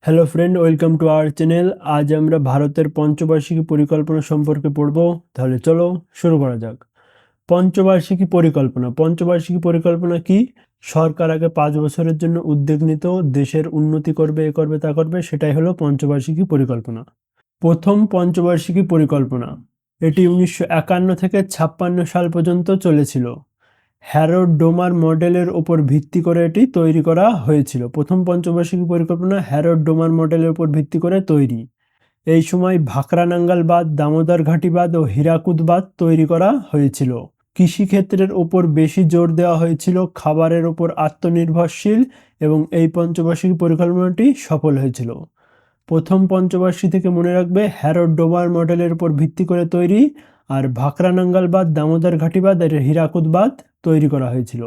Hello friend, welcome to our channel. আজ আমরা ভারতের পঞ্চবার্ষিকী পরিকল্পনা সম্পর্কে পড়ব। তাহলে চলো শুরু করা যাক। পঞ্চবার্ষিকী পরিকল্পনা। পঞ্চবার্ষিকী পরিকল্পনা কি? সরকার আগে 5 বছরের জন্য উদ্যোগ নিত, দেশের উন্নতি করবে, এ করবে, তা করবে, সেটাই হলো পঞ্চবার্ষিকী পরিকল্পনা। প্রথম পঞ্চবার্ষিকী পরিকল্পনা, এটি 1951 থেকে 56 সাল পর্যন্ত চলেছিল। হ্যারোড ডোমার মডেলের ওপর ভিত্তি করে এটি তৈরি করা হয়েছিল। প্রথম পঞ্চবার্ষিকী পরিকল্পনা হ্যারোড ডোমার মডেলের ওপর ভিত্তি করে তৈরি। এই সময় ভাকরানাঙ্গাল বাঁধ, দামোদর ঘাটি বাঁধ ও হীরাকুদ বাঁধ তৈরি করা হয়েছিল। কৃষিক্ষেত্রের ওপর বেশি জোর দেওয়া হয়েছিল, খাবারের ওপর আত্মনির্ভরশীল, এবং এই পঞ্চবার্ষিকী পরিকল্পনাটি সফল হয়েছিল। প্রথম পঞ্চবার্ষিকী থেকে মনে রাখবে, হ্যারোড ডোমার মডেলের উপর ভিত্তি করে তৈরি, আর ভাকরানাঙ্গাল বাঁধ, দামোদর ঘাটি বাঁধ আর হীরাকুদ বাঁধ তৈরি করা হয়েছিল।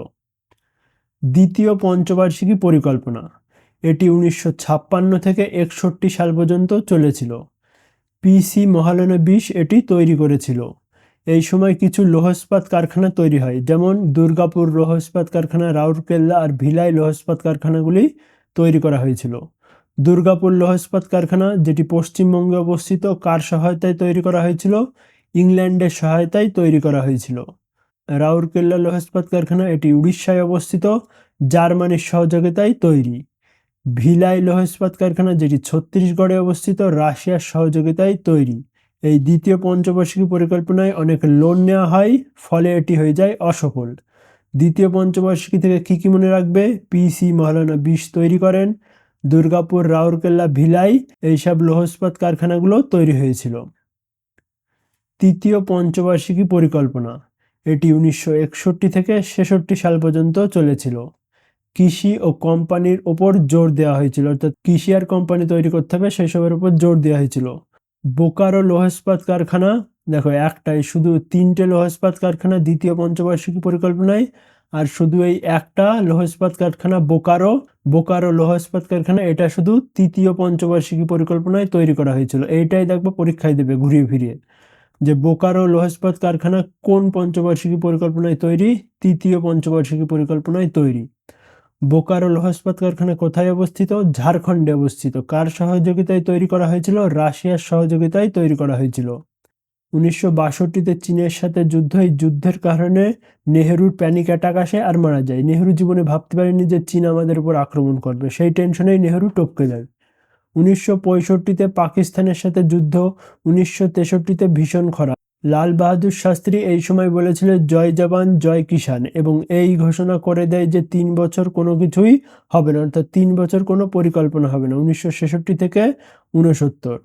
দ্বিতীয় পঞ্চবার্ষিকী পরিকল্পনা, এটি 1956 থেকে 61 সাল পর্যন্ত চলেছিল। পিসি মহালনবিশ এটি তৈরি করেছিল। এই সময় কিছু লৌহ ইস্পাত কারখানা তৈরি হয়, যেমন দুর্গাপুর লৌহ ইস্পাত কারখানা, রাউরকেল্লা আর ভিলাই লৌহ ইস্পাত কারখানাগুলি তৈরি করা হয়েছিল। দুর্গাপুর লৌহ ইস্পাত কারখানা, যেটি পশ্চিমবঙ্গে অবস্থিত, কার সহায়তায় তৈরি করা হয়েছিল? ইংল্যান্ডের সহায়তায় তৈরি করা হয়েছিল। রাউরকেল্লা লৌহ ইস্পাত কারখানা, এটি উড়িষ্যায় অবস্থিত, জার্মানির সহযোগিতায় তৈরি। ভিলাই লৌহ ইস্পাত কারখানা, যেটি ছত্তিশগড়ে অবস্থিত, রাশিয়ার সহযোগিতায় তৈরি। এই দ্বিতীয় পঞ্চবার্ষিকী পরিকল্পনায় অনেক লোন নেওয়া হয়, ফলে এটি হয়ে যায় অসফল। দ্বিতীয় পঞ্চবার্ষিকী থেকে কী কী মনে রাখবে? পিসি মহালনবিশ তৈরি করেন, দুর্গাপুর, রাউরকেল্লা, ভিলাই, এইসব লৌহ ইস্পাত কারখানাগুলো তৈরি হয়েছিল। তৃতীয় পঞ্চবার্ষিকী পরিকল্পনা, এটি 1961 থেকে 66 সাল পর্যন্ত চলেছিল। কৃষি ও কোম্পানির ওপর জোর দেওয়া হয়েছিল, অর্থাৎ কৃষি আর কোম্পানি তৈরি করতে হবে, সেসবের উপর জোর দেওয়া হয়েছিল। বোকারো লৌহ ইস্পাত কারখানা, দেখো একটাই, শুধু 3টে লৌহ ইস্পাত কারখানা দ্বিতীয় পঞ্চবার্ষিকী পরিকল্পনায়, আর শুধু এই একটা লৌহ ইস্পাত কারখানা বোকারো লৌহ ইস্পাত কারখানা, এটা শুধু তৃতীয় পঞ্চবার্ষিকী পরিকল্পনায় তৈরি করা হয়েছিল। এইটাই দেখবো পরীক্ষায় দেবে ঘুরিয়ে ফিরিয়ে, যে বোকারো লৌহ ইস্পাত কারখানা কোন পঞ্চবার্ষিকী পরিকল্পনায় তৈরি? তৃতীয় পঞ্চবার্ষিকী পরিকল্পনায় তৈরি। বোকারো লৌহ ইস্পাত কারখানা কোথায় অবস্থিত? ঝাড়খণ্ডে অবস্থিত। কার সহযোগিতায় তৈরি করা হয়েছিল? রাশিয়ার সহযোগিতায় তৈরি করা হয়েছিল। 1962-তে চীনের সাথে যুদ্ধ, এই যুদ্ধের কারণে নেহেরুর প্যানিক অ্যাটাক আসে আর মারা যায়। নেহেরু জীবনে ভাবতে পারেনি যে চীন আমাদের উপর আক্রমণ করবে, সেই টেনশনেই নেহেরু টপকে যায়। 1965-তে পাকিস্তানের সাথে যুদ্ধ, 1963-তে ভীষণ খরা। লাল বাহাদুর শাস্ত্রী এই সময় বলেছিল জয় জওয়ান জয় কিষান, এবং এই ঘোষণা করে দেয় যে 3 বছর কোনো কিছুই হবে না, অর্থাৎ 3 বছর কোনো পরিকল্পনা হবে না, 1966 থেকে 69।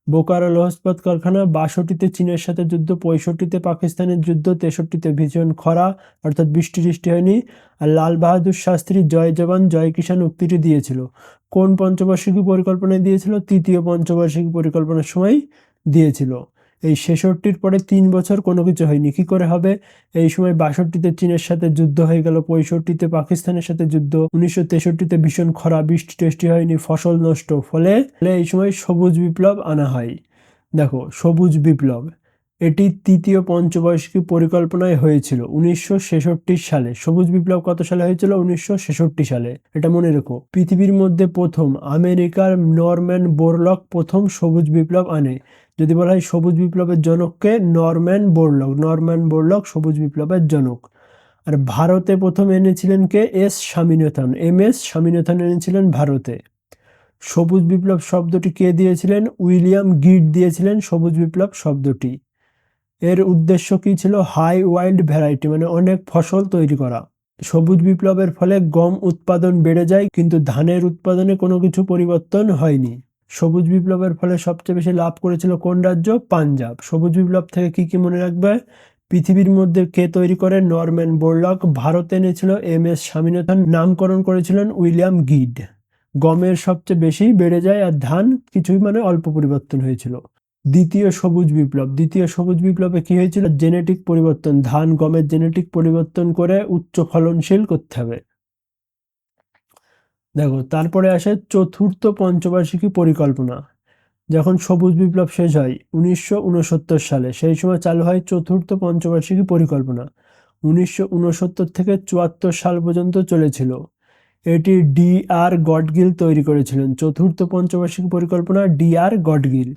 বোকারো লৌহ ইস্পাত কারখানা, 62-তে চীনের সাথে যুদ্ধ, 65-তে পাকিস্তানের যুদ্ধ, 63-তে ভীষণ খরা, অর্থাৎ বৃষ্টি হয়নি। আর লাল বাহাদুর শাস্ত্রী জয় জওয়ান জয় কিষান উক্তিটি দিয়েছিল কোন পঞ্চবার্ষিকী পরিকল্পনায় দিয়েছিল? তৃতীয় পঞ্চবার্ষিকী পরিকল্পনার সময় দিয়েছিল। এই 66-র পরে 3 বছর কোনো কিছু হয়নি, কি করে হবে? এই সময় 62-তে চীনের সাথে যুদ্ধ হয়ে গেল, 65-তে পাকিস্তানের সাথে যুদ্ধ, 1963-তে ভীষণ খরা, বৃষ্টি হয়নি, ফসল নষ্ট, ফলে এই সময় সবুজ বিপ্লব আনা হয়। দেখো, সবুজ বিপ্লব এটি তৃতীয় পঞ্চবার্ষিকী পরিকল্পনায় হয়েছিল 1966 সালে। সবুজ বিপ্লব কত সালে হয়েছিল? 1966 সালে। এটা মনে রেখো। পৃথিবীর মধ্যে প্রথম আমেরিকার নরম্যান বোরলক প্রথম সবুজ বিপ্লব আনে। যদি বলা হয় সবুজ বিপ্লবের জনককে, নরম্যান বোরলক সবুজ বিপ্লবের জনক। আর ভারতে প্রথম এনেছিলেন কে? এম এস স্বামীনাথন এনেছিলেন ভারতে। সবুজ বিপ্লব শব্দটি কে দিয়েছিলেন? উইলিয়াম গিড দিয়েছিলেন সবুজ বিপ্লব শব্দটি। এর উদ্দেশ্য কি ছিল? হাই ওয়াইল্ড ভ্যারাইটি, মানে অনেক ফসল তৈরি করা। সবুজ বিপ্লবের ফলে গম উৎপাদন বেড়ে যায়, কিন্তু ধানের উৎপাদনে কোনো কিছু পরিবর্তন হয়নি। সবুজ বিপ্লবের ফলে সবচেয়ে বেশি লাভ করেছিল কোন রাজ্য? পাঞ্জাব। সবুজ বিপ্লব থেকে কি কি মনে রাখবে? পৃথিবীর মধ্যে কে তৈরি করে? Norman Borlaug. ভারতে এনেছিল এম এস স্বামীনাথন। নামকরণ করেছিলেন উইলিয়াম গিড। গমের সবচেয়ে বেশি বেড়ে যায়, আর ধান কিছুই, মানে অল্প পরিবর্তন হয়েছিল। দ্বিতীয় সবুজ বিপ্লবে কি হয়েছিল? জেনেটিক পরিবর্তন, ধান গমের জেনেটিক পরিবর্তন করে উচ্চ ফলনশীল করতে হবে। দেখো, তারপরে আসে চতুর্থ পঞ্চবার্ষিকী পরিকল্পনা। যখন সবুজ বিপ্লব শেষ হয় 1969 সালে, সেই সময় চালু হয় চতুর্থ পঞ্চবার্ষিকী পরিকল্পনা। 1969 থেকে 74 সাল পর্যন্ত চলেছিল। এটি ডি.আর. গডগিল তৈরি করেছিলেন। চতুর্থ পঞ্চবার্ষিকী পরিকল্পনা ডি.আর. গডগিল।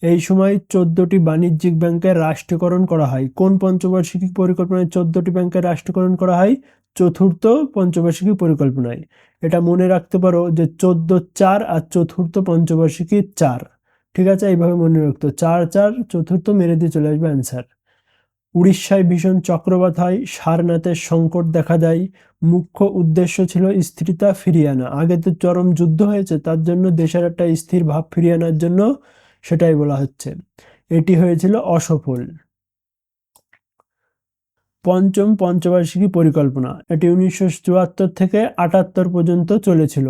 এই সময় 14টি বাণিজ্যিক ব্যাংকের রাষ্ট্রীয়করণ করা হয়। কোন পঞ্চবার্ষিকী পরিকল্পনায় 14টি ব্যাংকের রাষ্ট্রীয়করণ করা হয়? চতুর্থ পঞ্চবার্ষিকী পরিকল্পনায়। এটা মনে রাখতে পারো যে 14-4 আর চতুর্থ পঞ্চবার্ষিকী 4। ঠিক আছে, এইভাবে মনে রাখতো 4-4 চতুর্থ মেরে দিয়ে চলে আসবে অ্যান্সার। উড়িষ্যায় ভীষণ চক্রবাত হয়, সারনাথের সংকট দেখা দেয়। মুখ্য উদ্দেশ্য ছিল স্থিরতা ফিরিয়ে আনা। আগে তো চরম যুদ্ধ হয়েছে, তার জন্য দেশের একটা স্থির ভাব ফিরিয়ে আনার জন্য সেটাই বলা হচ্ছে। এটি হয়েছিল অসফল। পঞ্চম পঞ্চবার্ষিকী পরিকল্পনা, এটি 1974 থেকে 78 পর্যন্ত চলেছিল।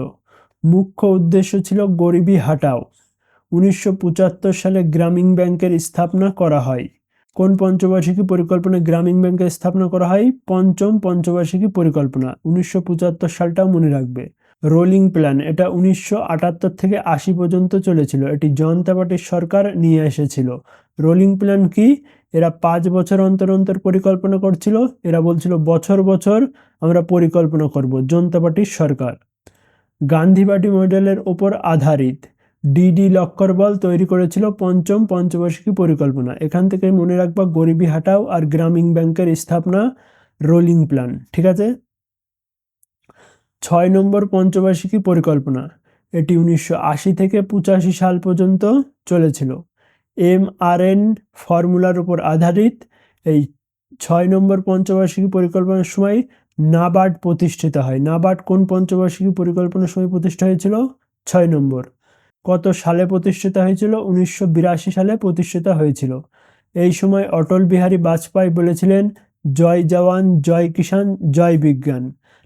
মুখ্য উদ্দেশ্য ছিল গরিবি হাটাও। 1975 সালে গ্রামীণ ব্যাংকের স্থাপনা করা হয়। কোন পঞ্চবার্ষিকী পরিকল্পনায় গ্রামীণ ব্যাংকের স্থাপনা করা হয়? পঞ্চম পঞ্চবার্ষিকী পরিকল্পনা। 1975 সালটাও মনে রাখবে। রোলিং প্ল্যান, এটা 1978 থেকে 80 পর্যন্ত চলেছিল। এটি জনতা পার্টির সরকার নিয়ে এসেছিল। রোলিং প্ল্যান কি? এরা 5 বছর অন্তর অন্তর পরিকল্পনা করছিল। এরা বলছিল বছর বছর আমরা পরিকল্পনা করব, জনতা পার্টির সরকার। গান্ধীবাড়ি মডেলের ওপর আধারিত ডি.ডি. লক্করবাল তৈরি করেছিল পঞ্চম পঞ্চবার্ষিকী পরিকল্পনা। এখান থেকে মনে রাখবা গরিবি হাটাও আর গ্রামীণ ব্যাংকের স্থাপনা, রোলিং প্ল্যান। ঠিক আছে। 6 নম্বর পঞ্চবার্ষিকী পরিকল্পনা, এটি 1980 থেকে 85 সাল পর্যন্ত চলেছিল। এমআরএন ফর্মুলার উপর আধারিত। এই 6 নম্বর পঞ্চবার্ষিকী পরিকল্পনার সময় নাবার্ড প্রতিষ্ঠিত হয়। নাবার্ড কোন পঞ্চবার্ষিকী পরিকল্পনার সময় প্রতিষ্ঠা হয়েছিল? 6 নম্বর। কত সালে প্রতিষ্ঠিত হয়েছিল? 1982 সালে প্রতিষ্ঠিত হয়েছিল। এই সময় অটল বিহারী বাজপেয়ী বলেছিলেন জয় জওয়ান জয় কিষাণ জয় বিজ্ঞান।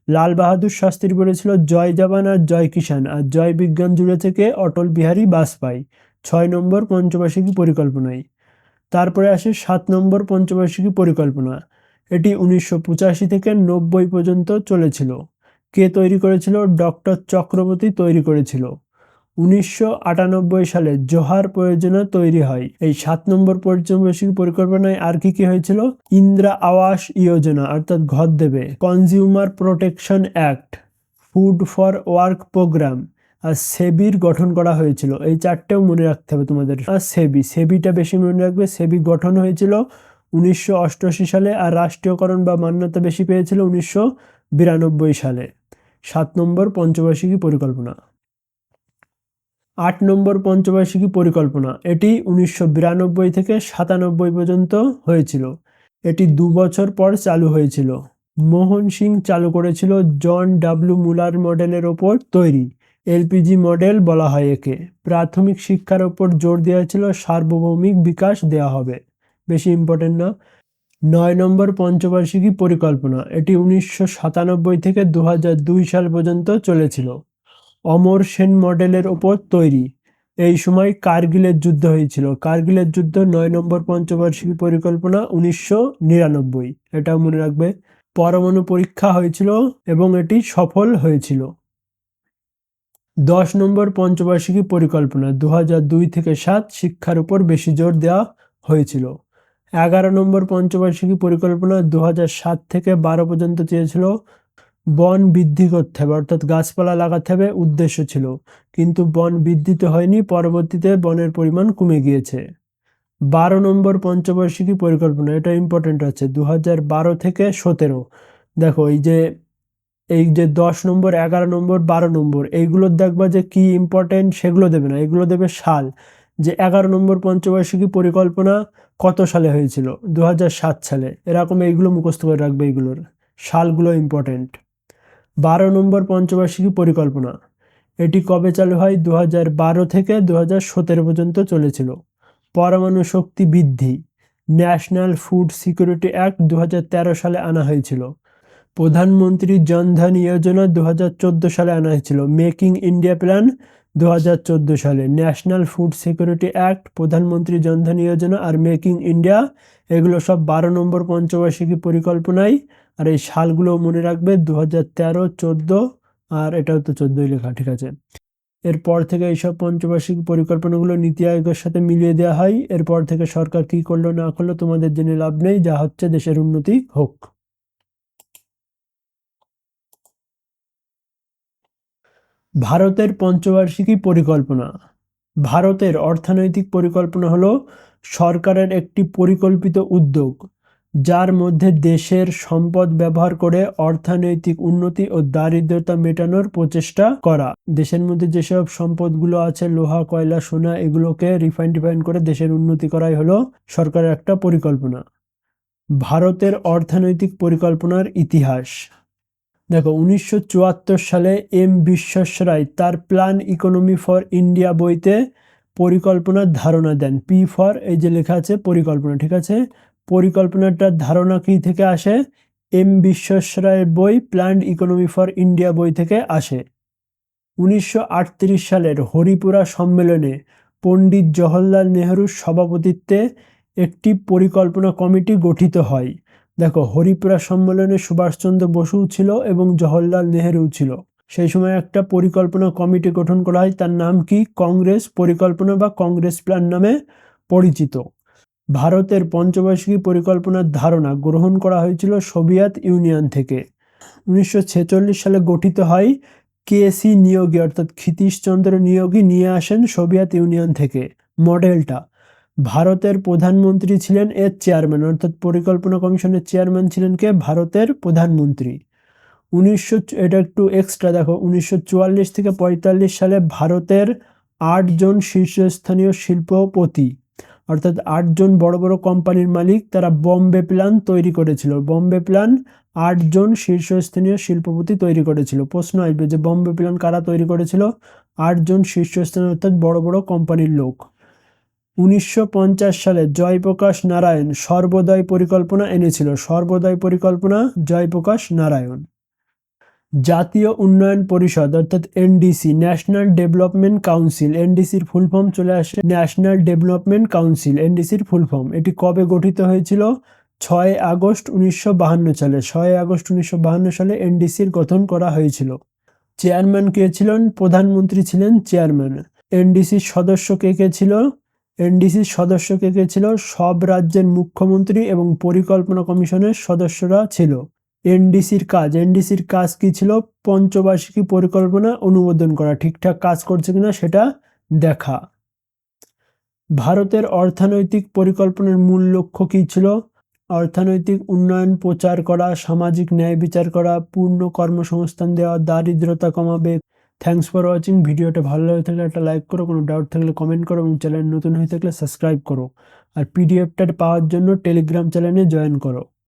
লাল বাহাদুর শাস্ত্রী বলেছিল জয় জওয়ান আর জয় কিষাণ, আর জয় বিজ্ঞান জুড়ে থেকে অটল বিহারী বাজপেয়ী। 6 নম্বর পঞ্চবার্ষিকী পরিকল্পনায়। তারপরে আসে 7 নম্বর পঞ্চবার্ষিকী পরিকল্পনা। এটি 1985 থেকে 90 পর্যন্ত চলেছিল। কে তৈরি করেছিল? ডক্টর চক্রবর্তী তৈরি করেছিল। 1998 সালে জোহার পরিযোজনা তৈরি হয়। এই 7 নম্বর পঞ্চবার্ষিকী পরিকল্পনায় আর কি কি হয়েছিল? ইন্দিরা আবাস যোজনা অর্থাৎ ঘর দেবে, consumer protection act, food for work programme, আর সেবির গঠন করা হয়েছিল। এই চারটেও মনে রাখতে হবে তোমাদের। আর সেবিটা বেশি মনে রাখবে। সেবি গঠন হয়েছিল 1988 সালে, আর রাষ্ট্রীয়করণ বা মান্যতা বেশি পেয়েছিল 1992 সালে। 7 নম্বর পঞ্চবার্ষিকী পরিকল্পনা। 8 নম্বর পঞ্চবার্ষিকী পরিকল্পনা, এটি 1992 থেকে 97 পর্যন্ত হয়েছিল। এটি 2 বছর পর চালু হয়েছিল। মোহন সিং চালু করেছিল জন ডাব্লিউ মুলার মডেলের ওপর তৈরি। এলপিজি মডেল বলা হয় একে। প্রাথমিক শিক্ষার ওপর জোর দেওয়া হয়েছিল, সার্বভৌমিক বিকাশ দেওয়া হবে। বেশি ইম্পর্টেন্ট না। 9 নম্বর পঞ্চবার্ষিকী পরিকল্পনা, এটি 1997 থেকে 2002 সাল পর্যন্ত চলেছিল। অমর সেন মডেলের ওপর তৈরি। এই সময় কার্গিলের যুদ্ধ হয়েছিল। কার্গিলের যুদ্ধ 9 নম্বর পঞ্চবার্ষিকী পরিকল্পনা 1999। এটাও মনে রাখবে। পরমাণু পরীক্ষা হয়েছিল এবং এটি সফল হয়েছিল। 10 নম্বর পঞ্চবার্ষিকী পরিকল্পনা 2002 থেকে 7 শিক্ষার উপর বেশি জোর দেওয়া হয়েছিল। 11 নম্বর পঞ্চবার্ষিকী পরিকল্পনা 2007 থেকে 12 পর্যন্ত চেয়েছিল বন বৃদ্ধি করতে হবে, অর্থাৎ গাছপালা লাগাতে হবে উদ্দেশ্য ছিল, কিন্তু বন বৃদ্ধি তো হয়নি, পরবর্তীতে বনের পরিমাণ কমে গিয়েছে। 12 নম্বর পঞ্চবার্ষিকী পরিকল্পনা, এটা ইম্পর্টেন্ট আছে 2012 থেকে 17। দেখো এই যে 10 নম্বর 11 নম্বর 12 নম্বর এইগুলো দেখবা যে কি ইম্পর্টেন্ট সেগুলো দেবে না, এগুলো দেবে সাল। যে 11 নম্বর পঞ্চবার্ষিকী পরিকল্পনা কত সালে হয়েছিল? 2007 সালে। এরকম এইগুলো মুখস্থ করে রাখবে, এইগুলোর সালগুলো ইম্পর্টেন্ট। 12 নম্বর পঞ্চবার্ষিকী পরিকল্পনা, এটি কবে চালু হয়? 2012 থেকে 2017 পর্যন্ত চলেছিল। পরমাণু শক্তি বৃদ্ধি, ন্যাশনাল ফুড সিকিউরিটি অ্যাক্ট 2013 সালে আনা হয়েছিল। প্রধানমন্ত্রী জনধন যোজনা 2014 সালে আনা হয়েছিল। মেকিং ইন্ডিয়া প্ল্যান 2014 সালে। ন্যাশনাল ফুড সিকিউরিটি অ্যাক্ট, প্রধানমন্ত্রী জনধন যোজনা আর মেকিং ইন্ডিয়া, এগুলো সব 12 নম্বর পঞ্চবার্ষিকী পরিকল্পনায়। আর এই সালগুলো মনে রাখবে 2013, 14, আর এটাও তো 14ই লেখা। ঠিক আছে। এরপর থেকে এইসব পঞ্চবার্ষিকী পরিকল্পনাগুলো নীতি আয়োগের সাথে মিলিয়ে দেওয়া হয়। এরপর থেকে সরকার কি করলো না করলো তোমাদের জেনে লাভ নেই, যা হচ্ছে দেশের উন্নতি হোক। ভারতের পঞ্চবার্ষিকী পরিকল্পনা। ভারতের অর্থনৈতিক পরিকল্পনা হলো সরকারের একটি পরিকল্পিত উদ্যোগ যার মধ্যে দেশের সম্পদ ব্যবহার করে অর্থনৈতিক উন্নতি ও দারিদ্রতা মেটানোর প্রচেষ্টা করা। দেশের মধ্যে যেসব সম্পদগুলো আছে, লোহা, কয়লা, সোনা, এগুলোকে রিফাইন করে দেশের উন্নতি করাই হলো সরকারের একটা পরিকল্পনা। ভারতের অর্থনৈতিক পরিকল্পনার ইতিহাস। দেখো, 1974 সালে এম বিশ্বেশ্বরায় তার প্ল্যান ইকোনমি ফর ইন্ডিয়া বইতে পরিকল্পনার ধারণা দেন। পি ফর এই যে লেখা আছে পরিকল্পনা, ঠিক আছে। পরিকল্পনাটার ধারণা কি থেকে আসে? এম বিশ্বেশ্বরায়ের বই প্ল্যান ইকোনমি ফর ইন্ডিয়া বই থেকে আসে। 1938 সালের হরিপুরা সম্মেলনে পণ্ডিত জওহরলাল নেহরুর সভাপতিত্বে একটি পরিকল্পনা কমিটি গঠিত হয়। দেখো, হরিপুরা সম্মেলনে সুভাষচন্দ্র বসু ছিল এবং জওহরলাল নেহরু ছিল। সেই সময় একটা পরিকল্পনা কমিটি গঠন করা হয়, তার নাম কি? কংগ্রেস পরিকল্পনা বা কংগ্রেস প্ল্যান নামে পরিচিত। ভারতের পঞ্চবার্ষিকী পরিকল্পনার ধারণা গ্রহণ করা হয়েছিল সোভিয়েত ইউনিয়ন থেকে। 1946 সালে গঠিত হয় কেসি নিয়োগী, অর্থাৎ ক্ষিতীশচন্দ্র নিয়োগী নিয়ে আসেন সোভিয়েত ইউনিয়ন থেকে মডেলটা। ভারতের প্রধানমন্ত্রী ছিলেন এর চেয়ারম্যান, অর্থাৎ পরিকল্পনা কমিশনের চেয়ারম্যান ছিলেন কে? ভারতের প্রধানমন্ত্রী। এটা একটু এক্সট্রা দেখো, 1944 থেকে 45 সালে ভারতের 8 জন শীর্ষস্থানীয় শিল্পপতি, অর্থাৎ 8 জন বড় বড় কোম্পানির মালিক, তারা বম্বে প্ল্যান তৈরি করেছিল। বম্বে প্ল্যান 8 জন শীর্ষস্থানীয় শিল্পপতি তৈরি করেছিল। প্রশ্ন আসবে যে বম্বে প্ল্যান কারা তৈরি করেছিল? 8 জন শীর্ষস্থানীয় অর্থাৎ বড় বড় কোম্পানির লোক। 1950 সালে জয়প্রকাশ নারায়ণ সর্বোদয় পরিকল্পনা এনেছিল। সর্বোদয় পরিকল্পনা, জয়প্রকাশ নারায়ণ। জাতীয় উন্নয়ন পরিষদ অর্থাৎ এনডিসি, ন্যাশনাল ডেভেলপমেন্ট কাউন্সিল, এনডিসির ফুল ফর্ম চলে আসে ন্যাশনাল ডেভেলপমেন্ট কাউন্সিল, এনডিসির ফুল ফর্ম। এটি কবে গঠিত হয়েছিল? 6 আগস্ট 1952 সালে। 6 আগস্ট 1952 সালে এনডিসির গঠন করা হয়েছিল। চেয়ারম্যান কে ছিলেন? প্রধানমন্ত্রী ছিলেন চেয়ারম্যান। এনডিসির সদস্য কে কে ছিল? এনডিসির সদস্য কে কে ছিল? সব রাজ্যের মুখ্যমন্ত্রী এবং পরিকল্পনা কমিশনের সদস্যরা ছিল। এনডিসির কাজ কি ছিল? পঞ্চবার্ষিকী পরিকল্পনা অনুমোদন করা, ঠিকঠাক কাজ করছে কিনা সেটা দেখা। ভারতের অর্থনৈতিক পরিকল্পনার মূল লক্ষ্য কি ছিল? অর্থনৈতিক উন্নয়ন প্রচার করা, সামাজিক ন্যায় বিচার করা, পূর্ণ কর্মসংস্থান দেওয়া, দারিদ্রতা কমাবে। Thanks for watching. ভিডিওটা ভালো লাগে থাকলে একটা লাইক করো, কোনো ডাউট থাকলে কমেন্ট করো এবং চ্যানেল নতুন হয়ে থাকলে সাবস্ক্রাইব করো। আর পিডিএফটা পাওয়ার জন্য টেলিগ্রাম চ্যানেলে জয়েন করো।